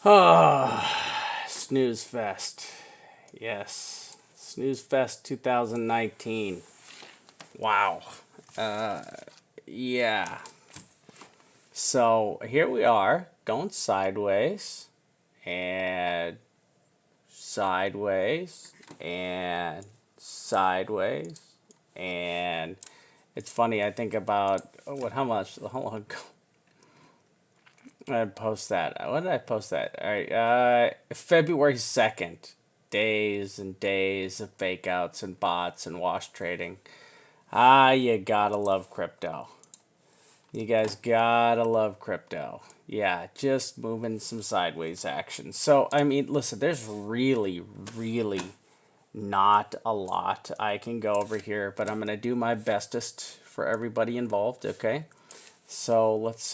Oh, Snooze Fest. Yes. Snooze Fest 2019. Wow. Uh, yeah. So here we are going sideways and sideways and sideways. And it's funny, I think about how long ago I post that. When did I post that? All right, February 2nd. Days and days of fake outs and bots and wash trading. You gotta love crypto. You guys gotta love crypto. Yeah, just moving some sideways action. So, I mean, listen, there's really not a lot I can go over here, but I'm gonna do my bestest for everybody involved, okay? So let's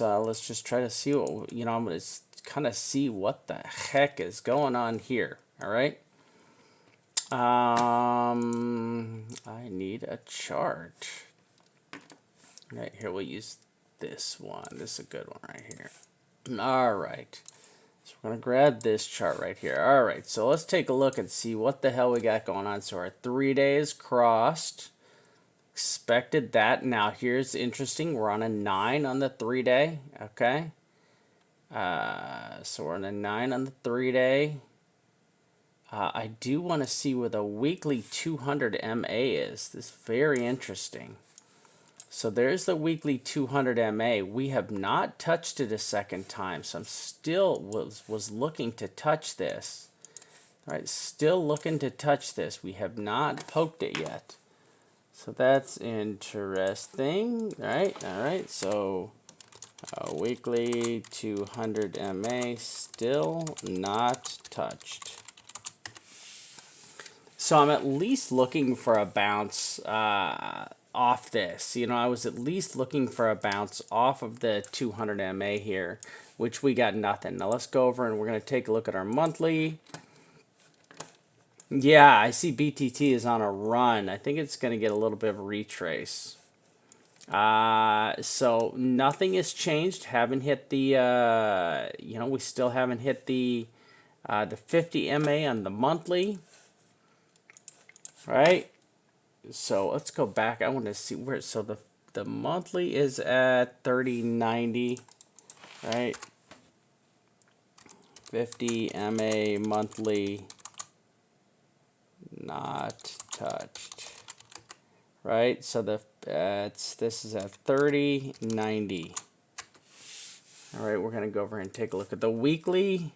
just try to see what I'm gonna kind of see what the heck is going on here. All right. I need a chart. Right here, we'll use this one. This is a good one right here. All right. So we're gonna grab this chart right here. All right. So let's take a look and see what the hell we got going on. So our 3 days crossed. Expected that. Now here's interesting. We're on a 9 on the 3-day. Okay. So we're on a 9 on the 3-day. I do want to see where the weekly 200 MA is. This is very interesting. So there's the weekly 200 MA. We have not touched it a second time, so I'm still was looking to touch this. All right, still looking to touch this. We have not poked it yet. So that's interesting. All right. So weekly 200 MA still not touched. So I'm at least looking for a bounce off this. I was at least looking for a bounce off of the 200 MA here, which we got nothing. Now let's go over and we're going to take a look at our monthly. Yeah, I see BTT is on a run. I think it's going to get a little bit of a retrace. So nothing has changed. Haven't hit the, we still haven't hit the 50 MA on the monthly. Right? So let's go back. I want to see where, so the monthly is at 3090, right? 50 MA monthly not touched, right? So this is at 3090. All right, we're gonna go over and take a look at the weekly.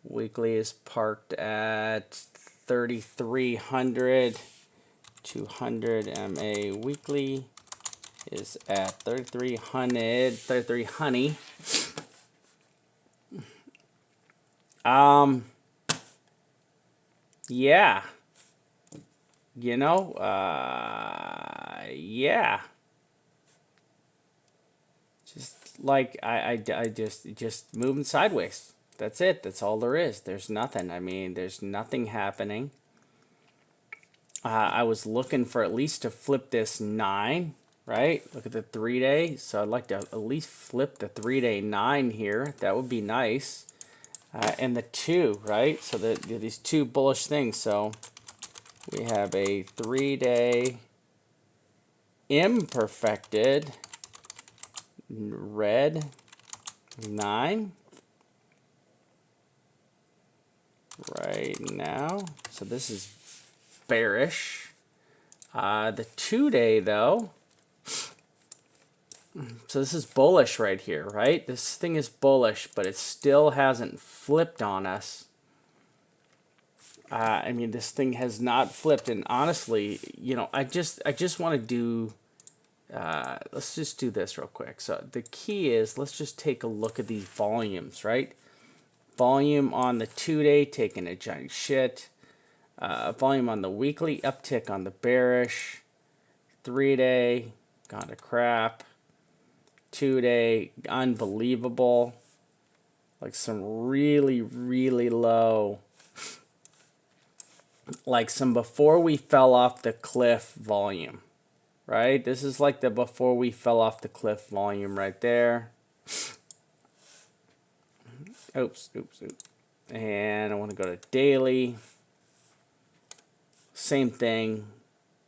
Weekly is parked at 3300. 200 MA weekly is at 3300. 33 honey. Yeah. Yeah. Just like I just moving sideways. That's it. That's all there is. There's nothing. I mean, there's nothing happening. I was looking for at least to flip this 9, right? Look at the 3-day. So I'd like to at least flip the 3-day 9 here. That would be nice. And the 2, right? So these two bullish things. So we have a 3-day imperfected red 9 right now. So this is bearish. The 2-day though, so this is bullish right here, right? This thing is bullish, but it still hasn't flipped on us. I mean, this thing has not flipped, and honestly, I just want to do. Let's just do this real quick. So the key is, let's just take a look at these volumes, right? Volume on the 2-day taking a giant shit. Volume on the weekly, uptick on the bearish. 3-day, gone to crap. 2-day, unbelievable. Like some really low. Like some before we fell off the cliff volume. Right? This is like the before we fell off the cliff volume right there. Oops. And I want to go to daily. Same thing.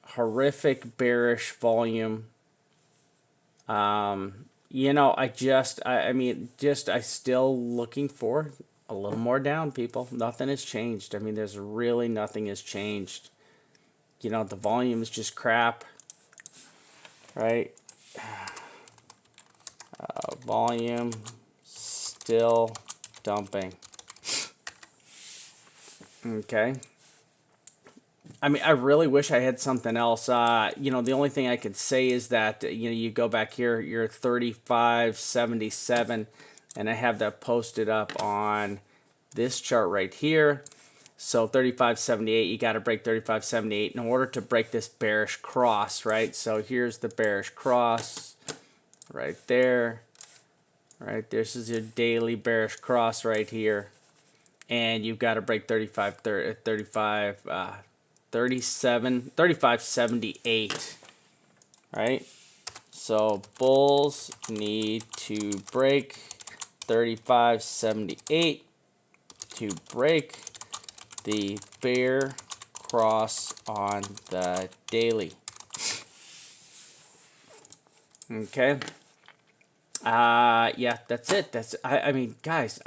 Horrific bearish volume. You know, I mean, I still looking for a little more down, people. Nothing has changed. I mean, there's really nothing has changed. You know, the volume is just crap, right? Volume still dumping. Okay. I mean, I really wish I had something else. You know, the only thing I could say is that, you know, you go back here, you're 35.77, and I have that posted up on this chart right here. So 35.78, you got to break 35.78 in order to break this bearish cross, right? So here's the bearish cross right there. Right, this is your daily bearish cross right here. And you've got to break 35.78, right? So bulls need to break 35.78 to break the bear cross on the daily. Okay. Yeah, that's it. I mean, guys,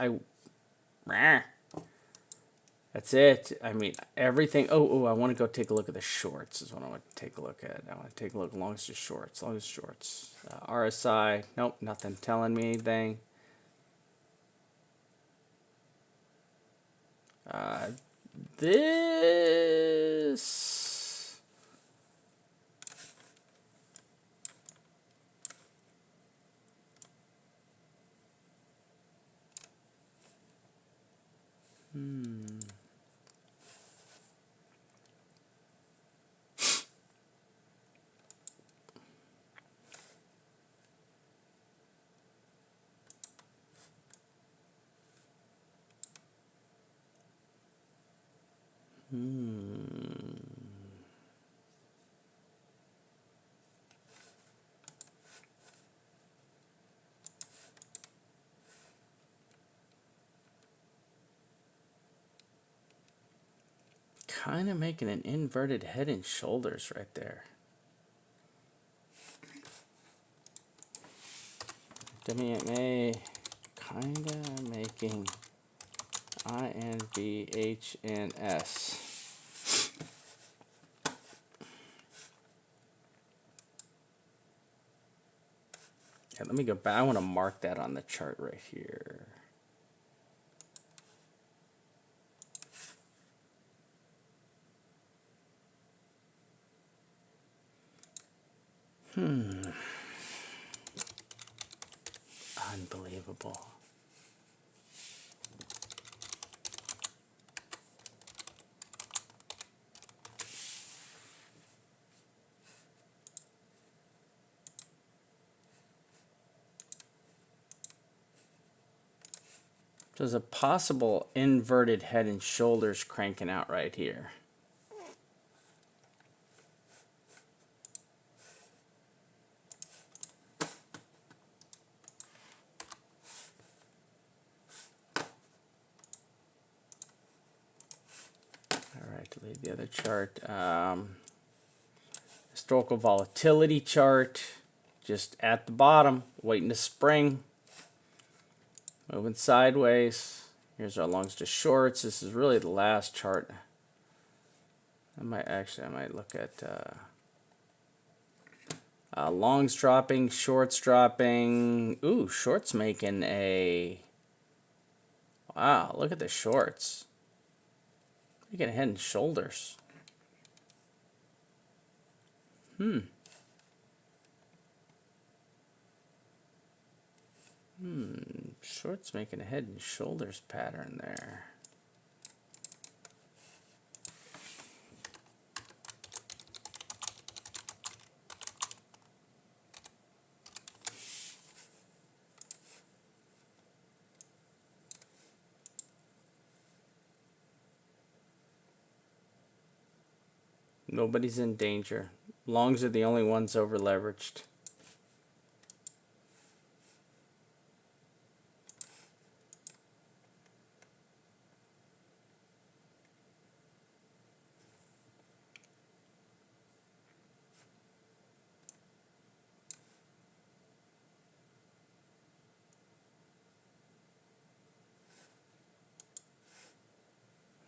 that's it. I mean, everything. Oh, I want to go take a look at the shorts is what I want to take a look at. I want to take a look long as the shorts. RSI. Nope, nothing telling me anything. This. Kind of making an inverted head and shoulders right there. WMA kind of making INVHNS. Yeah, let me go back. I want to mark that on the chart right here. Unbelievable. There's a possible inverted head and shoulders cranking out right here. To leave the other chart, historical volatility chart, just at the bottom, waiting to spring, moving sideways. Here's our longs to shorts. This is really the last chart. I might look at longs dropping, shorts dropping. Ooh, shorts making a. Wow, look at the shorts. Making a head and shoulders. Shorts making a head and shoulders pattern there. Nobody's in danger. Longs are the only ones over leveraged.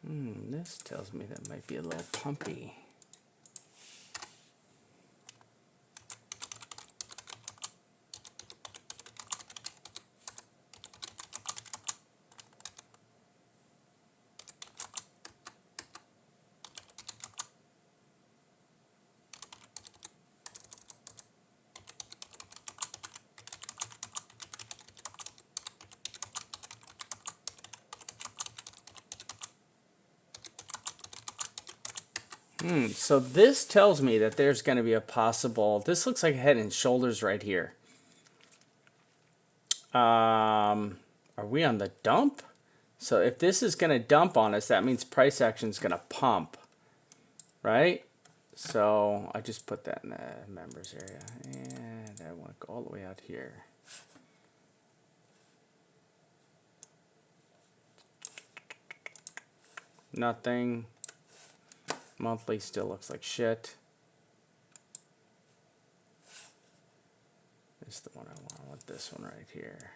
This tells me that might be a little pumpy. So this tells me that there's going to be a possible, this looks like Head and Shoulders right here. Are we on the dump? So if this is going to dump on us, that means price action is going to pump, right? So I just put that in the members area, and I want to go all the way out here. Nothing. Monthly still looks like shit. This is the one I want. I want this one right here.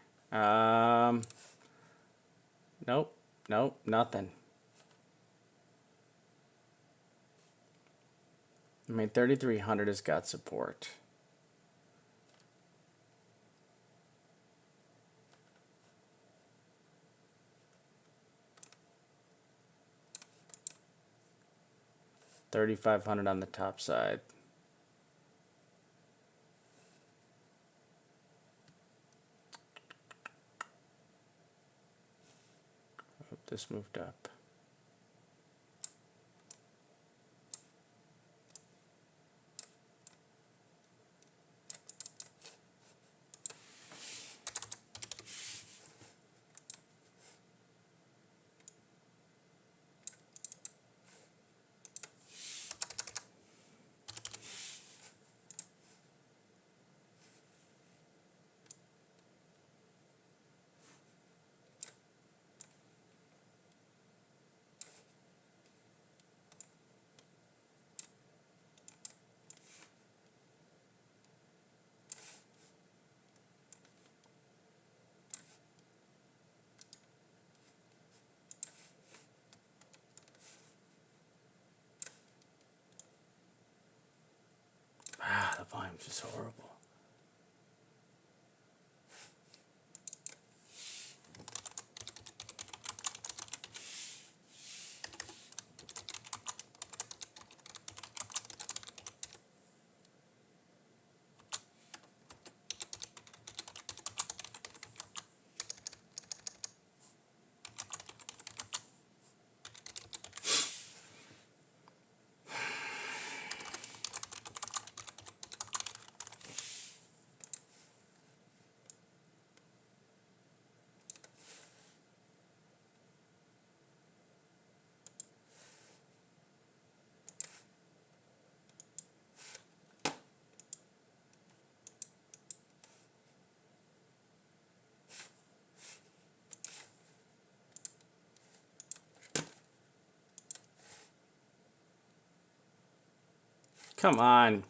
Nope. Nope. Nothing. I mean, 3,300 has got support. $3,500 on the top side. Oh, this moved up. The volume's just horrible. Come on.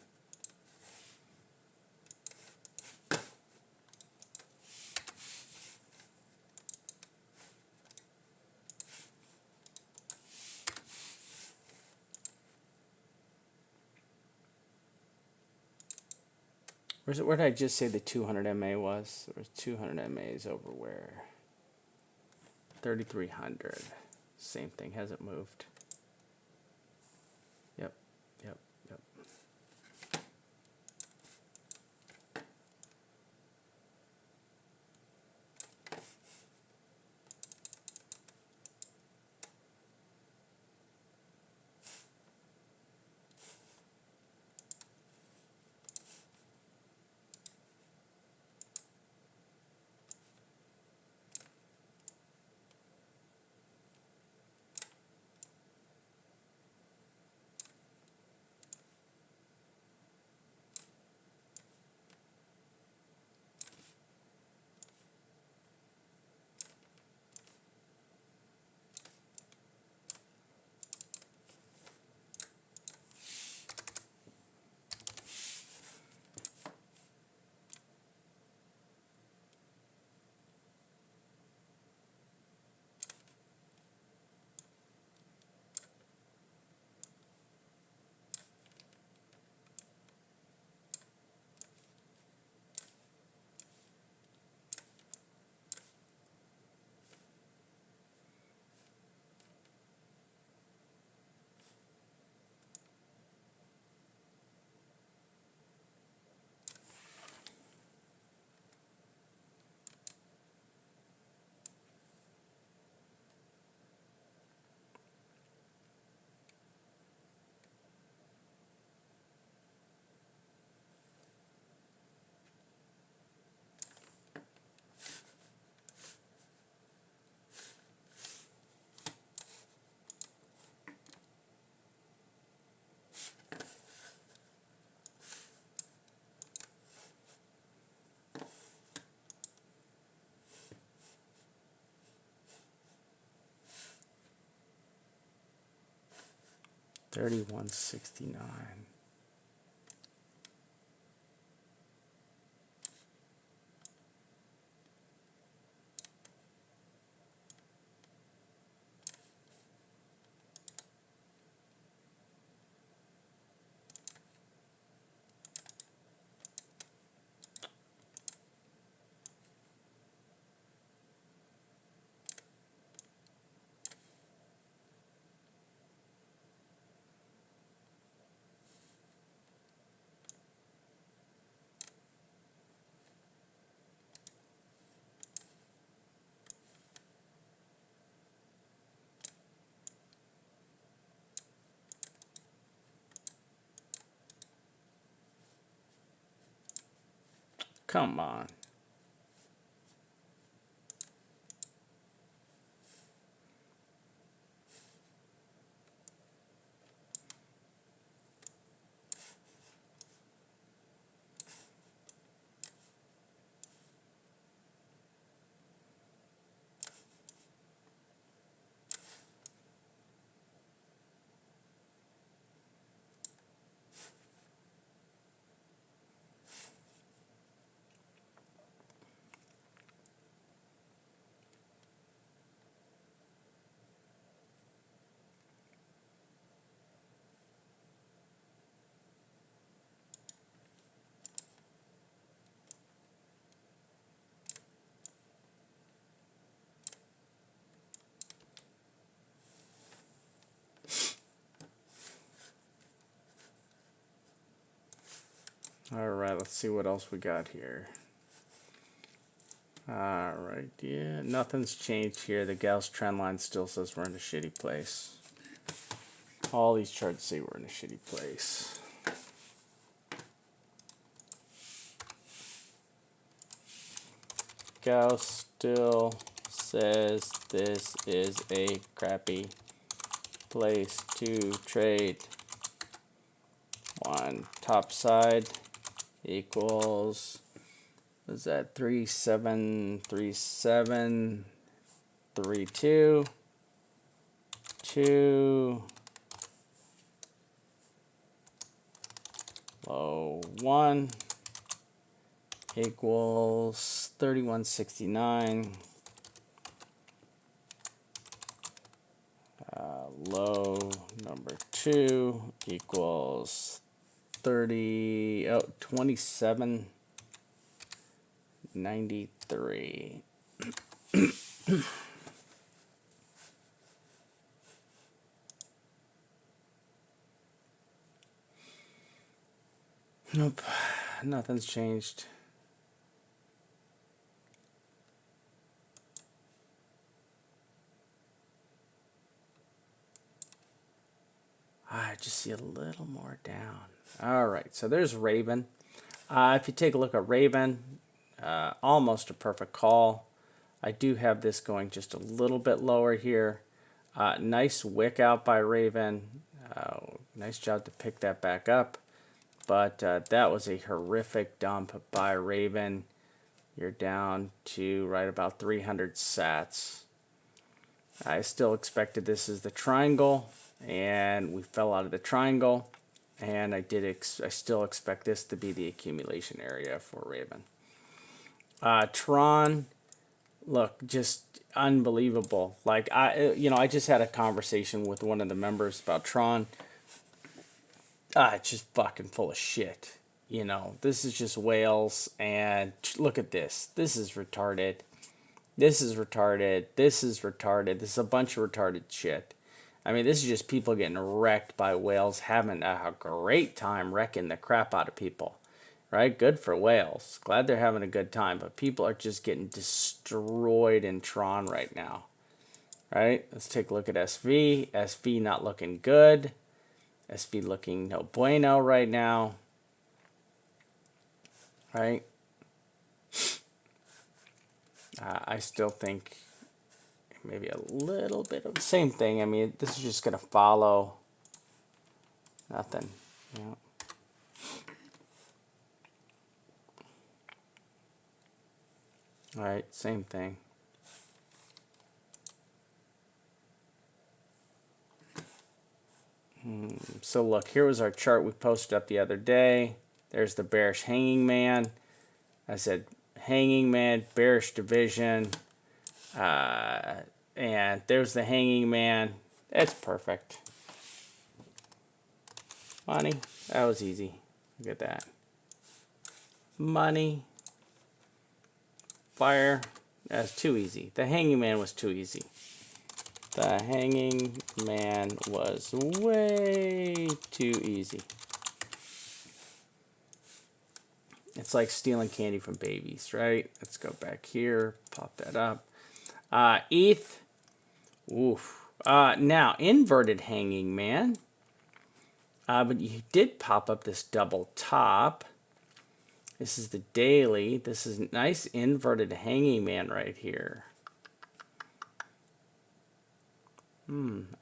Where's it? Where did I just say the 200 MA was? There was 200 MAs over where? 3,300. Same thing. Hasn't moved. Yep. Yep. Yep. 3169. Come on. All right, let's see what else we got here. All right, yeah, nothing's changed here. The Gauss trend line still says we're in a shitty place. All these charts say we're in a shitty place. Gauss still says this is a crappy place to trade. One top side equals, is that 373732 2 low 1 equals 3169. Low number 2 equals 2793. Nope, nothing's changed. I just see a little more down. All right, so there's Raven. If you take a look at Raven, almost a perfect call. I do have this going just a little bit lower here. Nice wick out by Raven. Nice job to pick that back up. But that was a horrific dump by Raven. You're down to right about 300 sats. I still expected this as the triangle, and we fell out of the triangle. And I still expect this to be the accumulation area for Raven. Tron, look, just unbelievable. Like I just had a conversation with one of the members about Tron. It's just fucking full of shit. This is just whales, and look at this. This is retarded. This is retarded. This is retarded. This is a bunch of retarded shit. I mean, this is just people getting wrecked by whales, having a great time wrecking the crap out of people. Right? Good for whales. Glad they're having a good time, but people are just getting destroyed in Tron right now. Right? Let's take a look at SV. SV not looking good. SV looking no bueno right now. Right? I still think maybe a little bit of the same thing. I mean, this is just going to follow nothing. All right, same thing. So look, here was our chart we posted up the other day. There's the bearish hanging man. I said hanging man, bearish division, and there's the hanging man. It's perfect. Money, that was easy. Look at that. Money, fire, that's too easy. The hanging man was too easy. The hanging man was way too easy. It's like stealing candy from babies, right? Let's go back here, pop that up. ETH, oof. Now, inverted hanging man. But you did pop up this double top. This is the daily. This is nice inverted hanging man right here.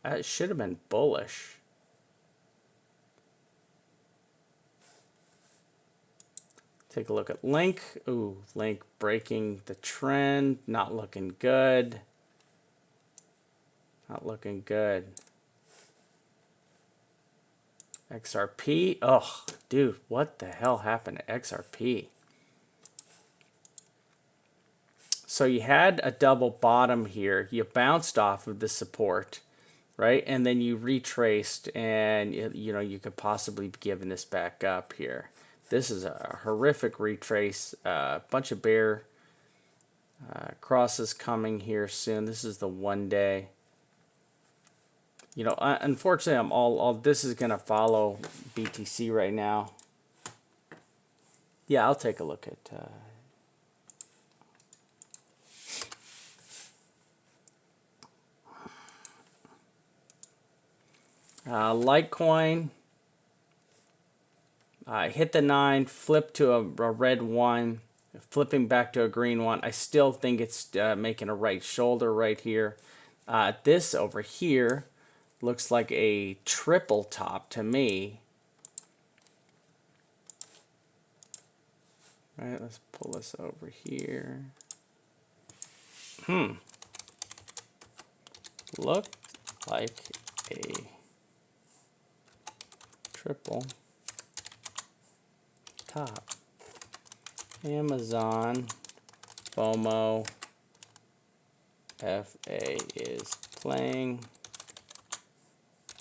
That should have been bullish. Take a look at Link. Ooh, Link breaking the trend. Not looking good. Not looking good. XRP. Oh, dude, what the hell happened to XRP? So you had a double bottom here. You bounced off of the support, right? And then you retraced, and you know you could possibly be giving this back up here. This is a horrific retrace. Bunch of bear crosses coming here soon. This is the 1 day. You know, unfortunately, I'm all this is gonna follow BTC right now. Yeah, I'll take a look at. Litecoin. Hit the 9, flip to a red 1, flipping back to a green 1. I still think it's making a right shoulder right here. This over here looks like a triple top to me. All right, let's pull this over here. Look like a triple top. Amazon FOMO FA is playing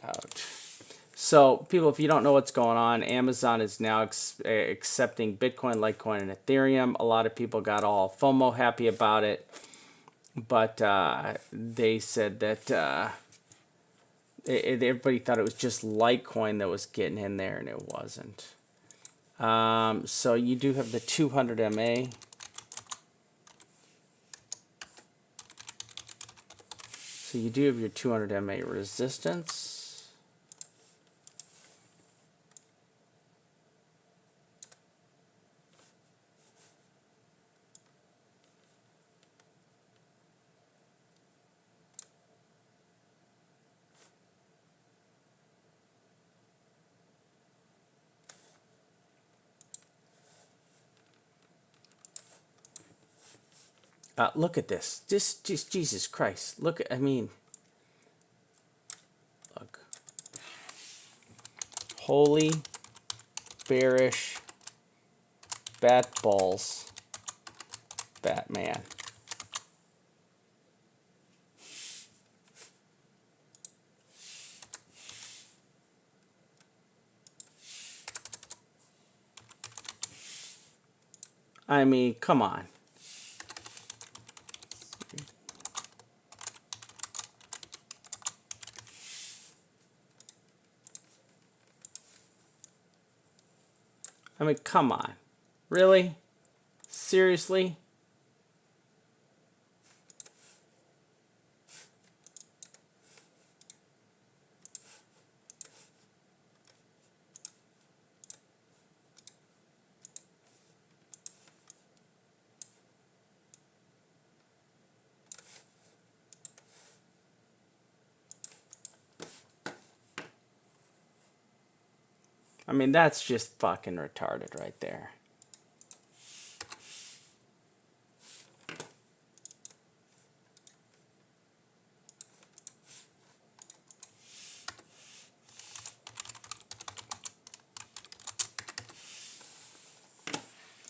out. So people, if you don't know what's going on, Amazon is now accepting Bitcoin, Litecoin, and Ethereum. A lot of people got all FOMO happy about it, but they said that everybody thought it was just Litecoin that was getting in there, and it wasn't. So you do have the 200 MA. So you do have your 200 MA resistance. Look at this. Just Jesus Christ. Look, I mean, look. Holy bearish bat balls Batman. I mean, come on. I mean, come on. Really? Seriously? I mean, that's just fucking retarded right there.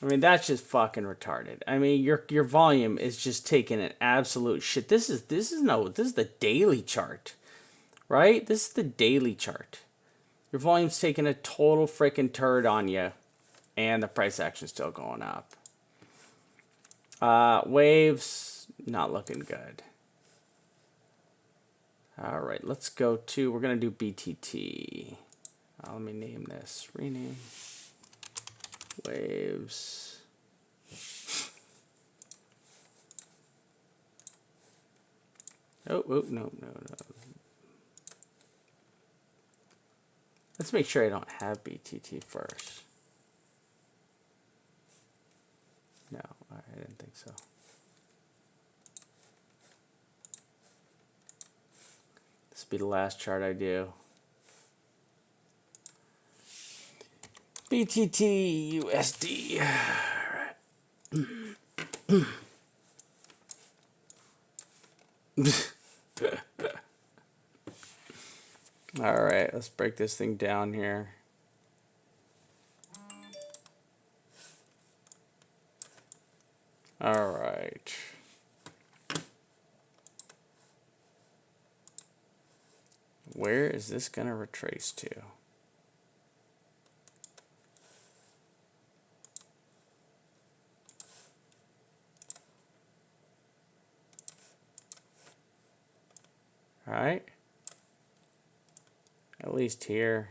I mean, that's just fucking retarded. I mean, your volume is just taking an absolute shit. This is the daily chart, right? This is the daily chart. Your volume's taking a total freaking turd on you, and the price action's still going up. Waves not looking good. All right, let's go to. We're gonna do BTT. Let me name this. Rename. Waves. Oh, no. Let's make sure I don't have BTT first. No, I didn't think so. This will be the last chart I do. BTT USD. All right, let's break this thing down here. All right. Where is this going to retrace to? All right. At least here.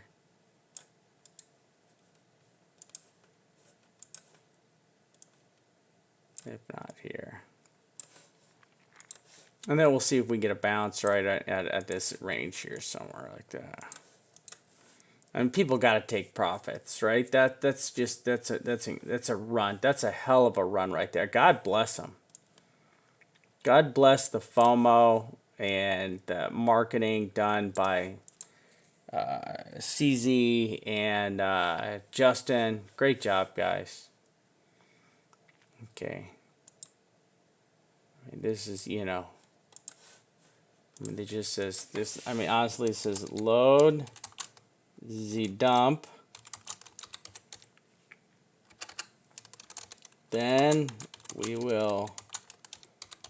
If not here. And then we'll see if we get a bounce right at this range here somewhere like that. I mean, people got to take profits, right? That's a run. That's a hell of a run right there. God bless them. God bless the FOMO and the marketing done by CZ and Justin. Great job, guys. Okay. I mean, this is, you know, I mean, it just says this. I mean, honestly, it says load the dump. Then we will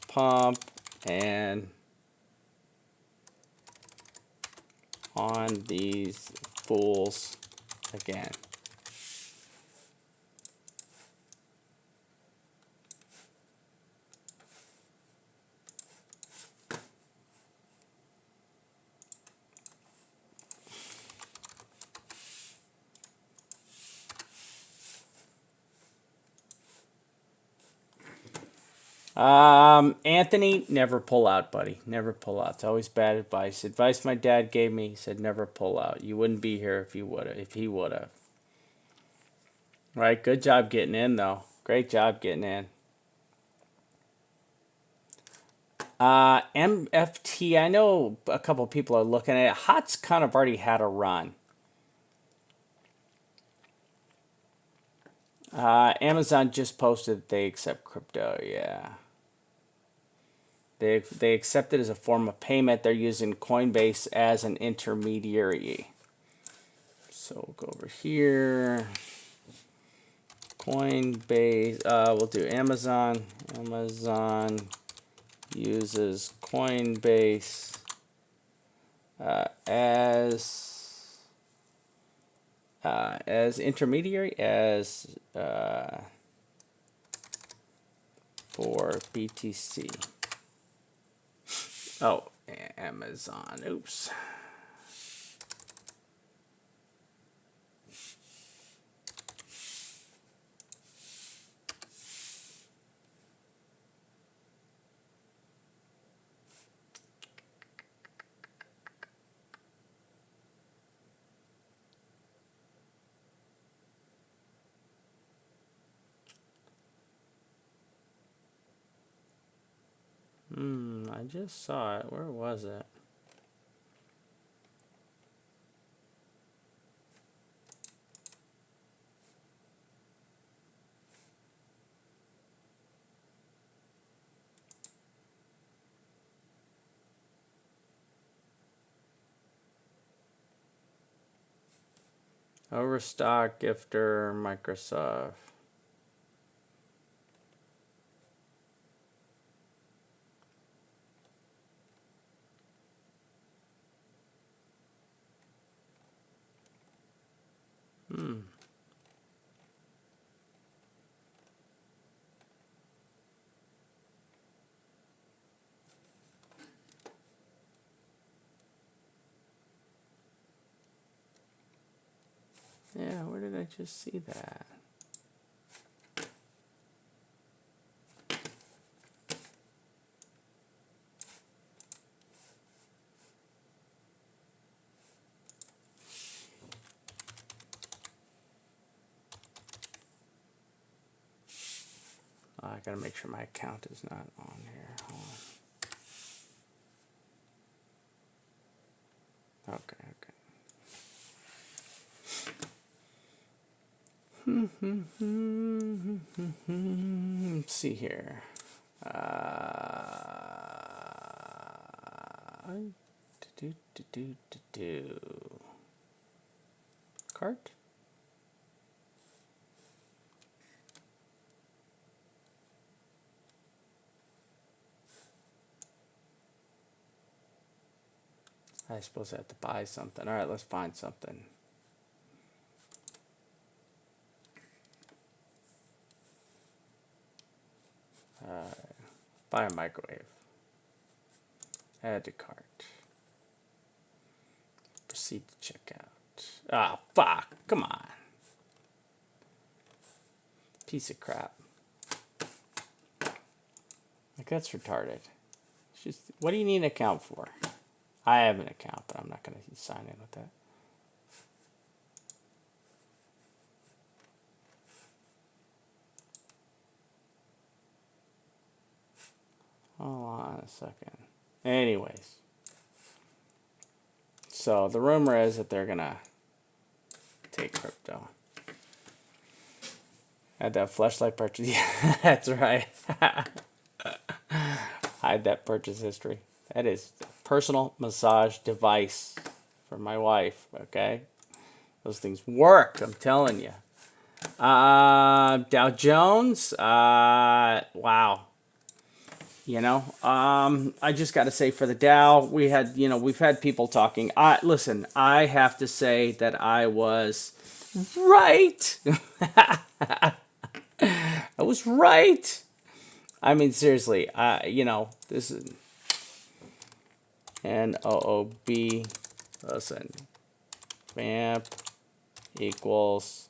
pump and on these fools again. Anthony, never pull out, buddy. Never pull out. It's always bad advice. Advice my dad gave me, he said never pull out. You wouldn't be here if he would have. Right, good job getting in though. Great job getting in. MFT, I know a couple people are looking at it. HOT's kind of already had a run. Amazon just posted that they accept crypto, yeah. They accept it as a form of payment. They're using Coinbase as an intermediary. So we'll go over here. Coinbase, we'll do Amazon. Amazon uses Coinbase as intermediary, as for BTC. Oh, Amazon. Oops. I just saw it. Where was it? Overstock, Gifter, Microsoft. Yeah, where did I just see that? I gotta make sure my account is not on here. Hold on. Okay, okay. Let's see here. Cart? I suppose I have to buy something. All right, let's find something. Buy a microwave. Add to cart. Proceed to checkout. Ah, fuck. Come on. Piece of crap. Like, that's retarded. It's just, what do you need an account for? I have an account, but I'm not going to sign in with that. Hold on a second. Anyways. So the rumor is that they're going to take crypto. Had that flashlight purchase. Yeah, that's right. Hide that purchase history. That is a personal massage device for my wife, okay? Those things work, I'm telling you. Dow Jones, wow. You know, I just got to say for the Dow, we've had people talking. Listen, I have to say that I was right. I was right. I mean, seriously, this is NOOB. Listen, vamp equals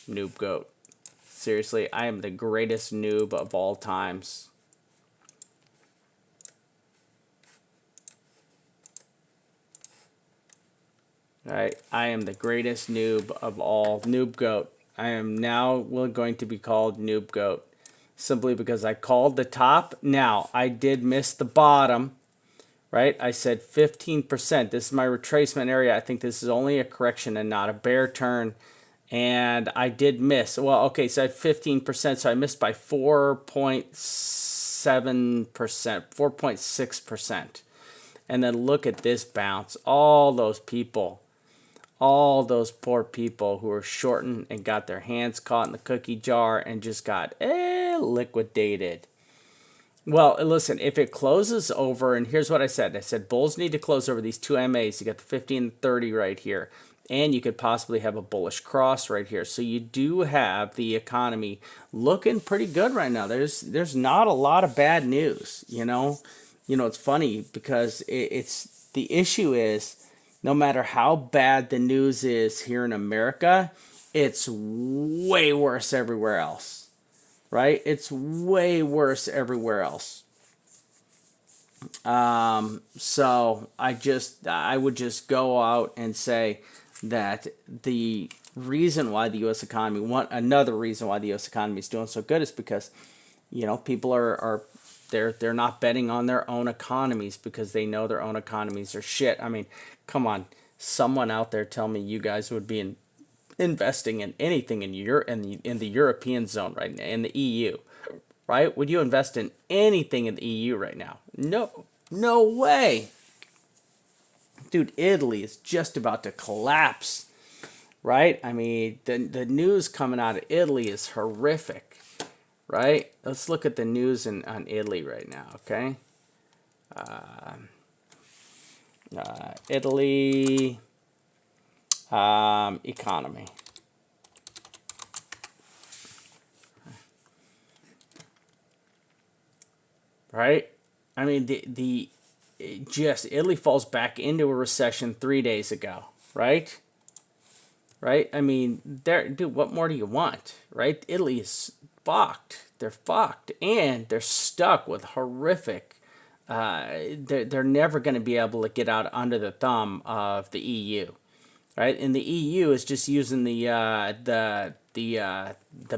noob goat. Seriously, I am the greatest noob of all times. Right, I am the greatest noob of all. Noob goat. I am now going to be called noob goat simply because I called the top. Now, I did miss the bottom. Right, I said 15%. This is my retracement area. I think this is only a correction and not a bear turn. And I did miss. Well, okay, so I had 15%, so I missed by 4.7%, 4.6%. And then look at this bounce. All those people, all those poor people who were shorting and got their hands caught in the cookie jar and just got liquidated. Well, listen, if it closes over, and here's what I said bulls need to close over these two MAs. You got the 50 and 30 right here. And you could possibly have a bullish cross right here. So you do have the economy looking pretty good right now. There's not a lot of bad news, you know. It's funny because it's the issue is no matter how bad the news is here in America, it's way worse everywhere else. Right? It's way worse everywhere else. So I would just go out and say that the reason why the U.S. economy, another reason why the U.S. economy is doing so good is because, people are they're not betting on their own economies because they know their own economies are shit. I mean, come on, someone out there tell me you guys would be investing in anything in the European zone right now, in the EU, right? Would you invest in anything in the EU right now? No way. Dude, Italy is just about to collapse, right? I mean, the news coming out of Italy is horrific, right? Let's look at the news on Italy right now, okay? Italy economy. Right? I mean, the Italy falls back into a recession 3 days ago, right? Right? I mean, dude, what more do you want, right? Italy is fucked. They're fucked, and they're stuck with horrific. They're never going to be able to get out under the thumb of the EU, right? And the EU is just using the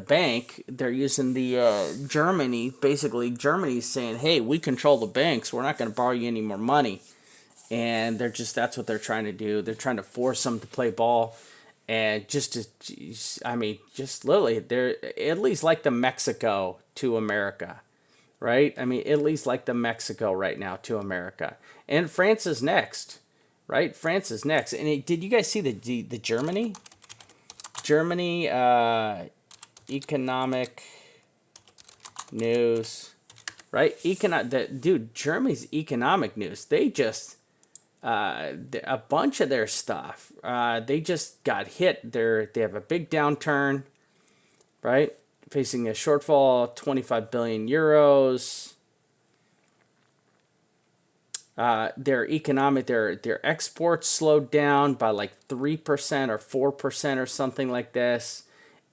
bank. They're using the Germany. Basically, Germany's saying, "Hey, we control the banks. We're not going to borrow you any more money." And that's what they're trying to do. They're trying to force them to play ball, and just literally, they're Italy's like the Mexico to America, right? I mean, Italy's like the Mexico right now to America, and France is next, right? France is next. And did you guys see the Germany economic news, right? Dude, Germany's economic news. They just a bunch of their stuff. They just got hit. They have a big downturn, right? Facing a shortfall of 25 billion euros. Their exports slowed down by like 3% or 4% or something like this.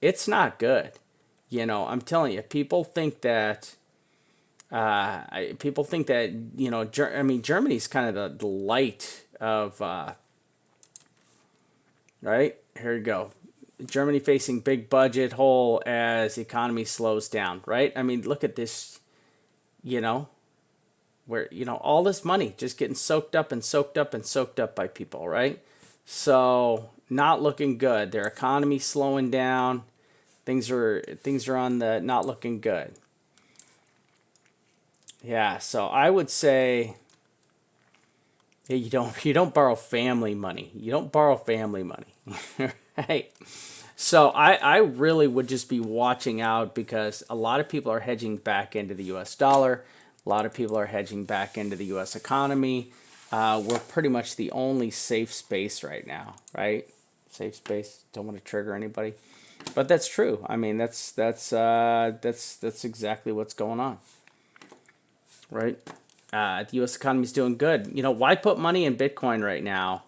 It's not good. I'm telling you, people think that Germany's kind of the light of right. Here we go. Germany facing big budget hole as economy slows down. Right. I mean, look at this. Where all this money just getting soaked up and soaked up and soaked up by people. Right. So not looking good. Their economy slowing down. Things are on the not looking good. Yeah, so I would say, yeah, you don't borrow family money. You don't borrow family money. Right? So I really would just be watching out because a lot of people are hedging back into the US dollar. A lot of people are hedging back into the US economy. We're pretty much the only safe space right now, right? Safe space. Don't want to trigger anybody. But that's true. I mean, that's exactly what's going on. Right? The U.S. economy is doing good. Why put money in Bitcoin right now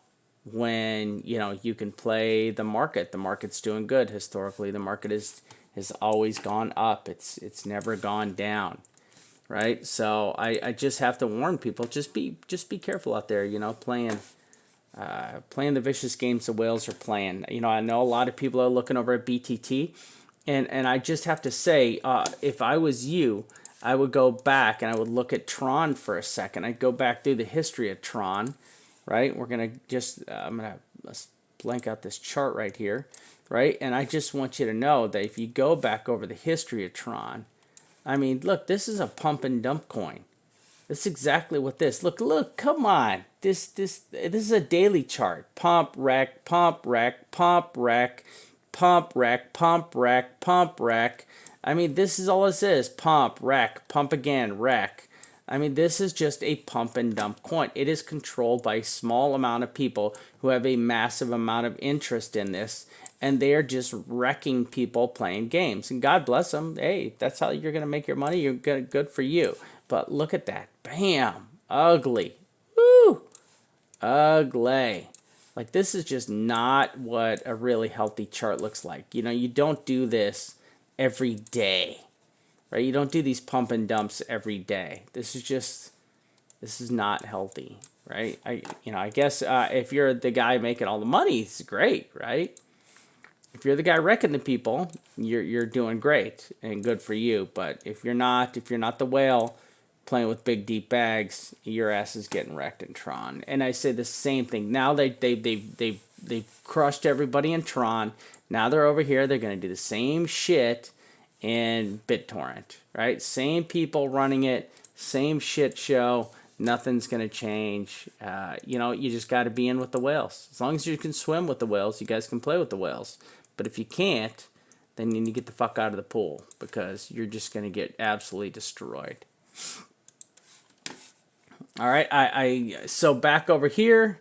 when you can play the market? The market's doing good. Historically, the market has always gone up. It's never gone down. Right? So I just have to warn people. Just be careful out there. Playing the vicious games the whales are playing. I know a lot of people are looking over at BTT, and I just have to say, if I was you, I would go back and I would look at Tron for a second. I'd go back through the history of Tron, right? Let's blank out this chart right here, right? And I just want you to know that if you go back over the history of Tron, I mean, look, this is a pump and dump coin. That's exactly what this. Look, come on. This is a daily chart. Pump, wreck, pump, wreck, pump, wreck, pump, wreck, pump, wreck, pump, wreck. I mean, this is all this is. Pump, wreck, pump again, wreck. I mean, this is just a pump and dump coin. It is controlled by a small amount of people who have a massive amount of interest in this, and they are just wrecking people playing games. And God bless them. Hey, that's how you're going to make your money. You're good for you. But look at that. Bam. Ugly. Woo. Ugly. Like, this is just not what a really healthy chart looks like. You don't do this every day, right? You don't do these pump and dumps every day. This is not healthy, right? I guess if you're the guy making all the money, it's great, right? If you're the guy wrecking the people, you're doing great and good for you. But if you're not the whale playing with big deep bags, your ass is getting wrecked in Tron. And I say the same thing. Now they've crushed everybody in Tron. Now they're over here. They're going to do the same shit in BitTorrent, right? Same people running it, same shit show. Nothing's going to change. You just got to be in with the whales. As long as you can swim with the whales, you guys can play with the whales. But if you can't, then you need to get the fuck out of the pool because you're just going to get absolutely destroyed. All right, so back over here.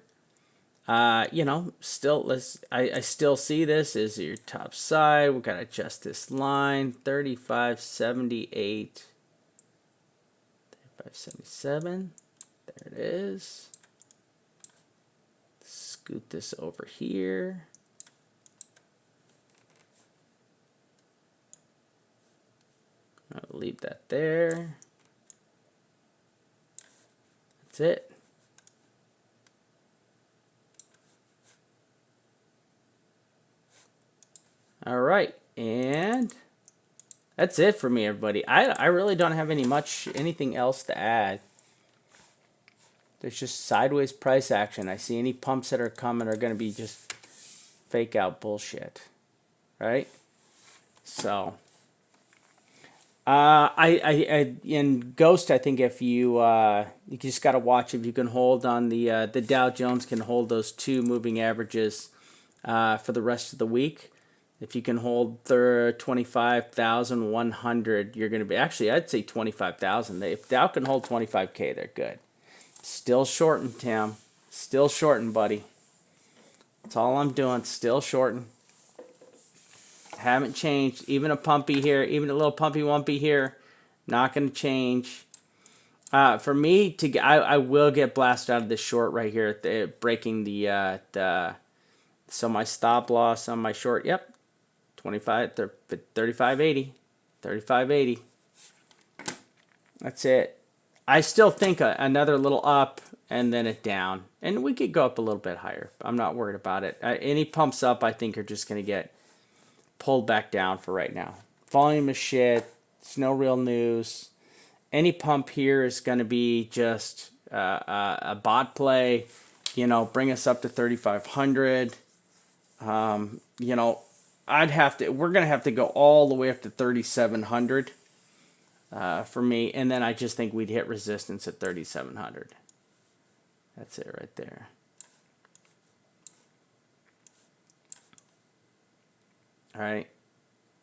Still I still see this as your top side. We gotta adjust this line 35.78, 35.77. There it is. Scoot this over here. I'll leave that there. That's it. All right, and that's it for me, everybody. I really don't have anything else to add. There's just sideways price action. I see any pumps that are coming are going to be just fake out bullshit, right? So, in Ghost, I think if you you just got to watch if you can hold on the Dow Jones can hold those two moving averages for the rest of the week. If you can hold 25,100, you're going to be actually I'd say 25,000. If Dow can hold 25K, they're good. Still shorting, Tim. Still shorting, buddy. That's all I'm doing. Still shorting. Haven't changed. Even a pumpy here, even a little pumpy wumpy here, not going to change. For me, I will get blasted out of this short right here, breaking the so my stop loss on my short. Yep, 35.80, 35.80. That's it. I still think another little up and then a down, and we could go up a little bit higher. I'm not worried about it. Any pumps up, I think, are just going to get pulled back down for right now. Volume is shit. It's no real news. Any pump here is going to be just a bot play. You know, bring us up to 3,500. You know, we're going to have to go all the way up to 3,700 for me. And then I just think we'd hit resistance at 3,700. That's it right there. All right.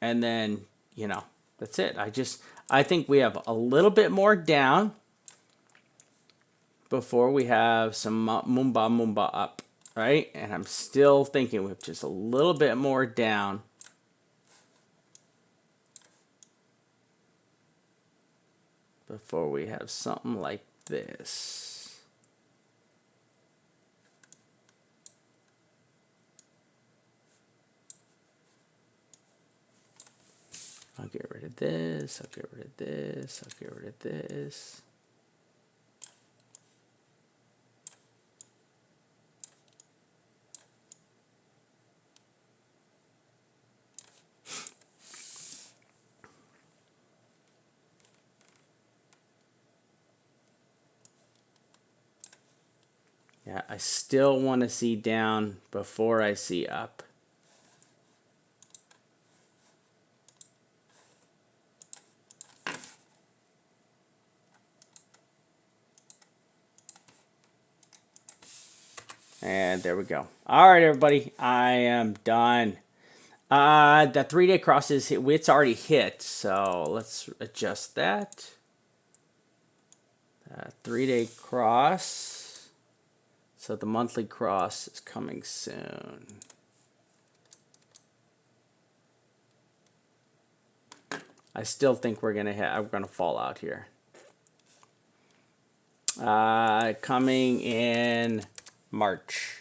And then, you know, that's it. I think we have a little bit more down before we have some Moomba up. Right? And I'm still thinking we have just a little bit more down before we have something like this. I'll get rid of this. I'll get rid of this. I'll get rid of this. Yeah, I still want to see down before I see up. And there we go. All right, everybody, I am done. The 3-day cross it's already hit, so let's adjust that. 3-day cross. So the monthly cross is coming soon. I still think I'm gonna fall out here. Coming in March.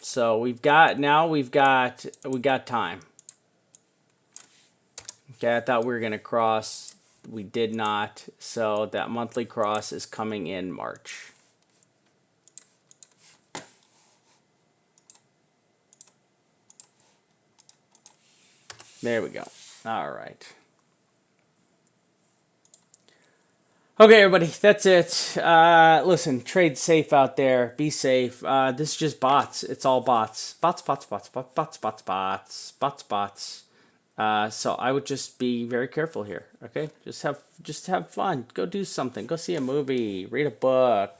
So we got time. Okay, I thought we were gonna cross. We did not. So that monthly cross is coming in March. There we go. All right. Okay, everybody, that's it. Listen, trade safe out there. Be safe. This is just bots. It's all bots. Bots. So I would just be very careful here. Okay, just have fun. Go do something. Go see a movie. Read a book.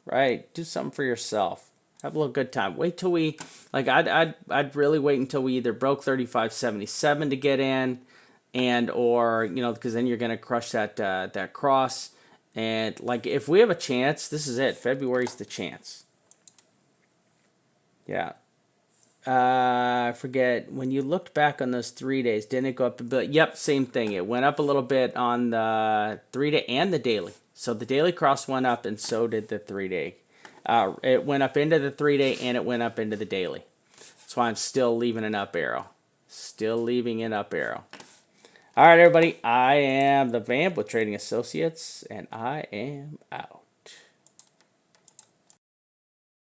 Right. Do something for yourself. Have a little good time. Wait till I'd really wait until we either broke 35.77 to get in. And or because then you're gonna crush that cross, and like if we have a chance, this is it. February's the chance. Yeah, I forget, when you looked back on those 3 days, didn't it go up a bit? Yep, same thing. It went up a little bit on the 3 day and the daily. So the daily cross went up, and so did the 3 day. It went up into the 3 day, and it went up into the daily. That's why I'm still leaving an up arrow. Still leaving an up arrow. All right, everybody. I am the Vamp with Trading Associates, and I am out.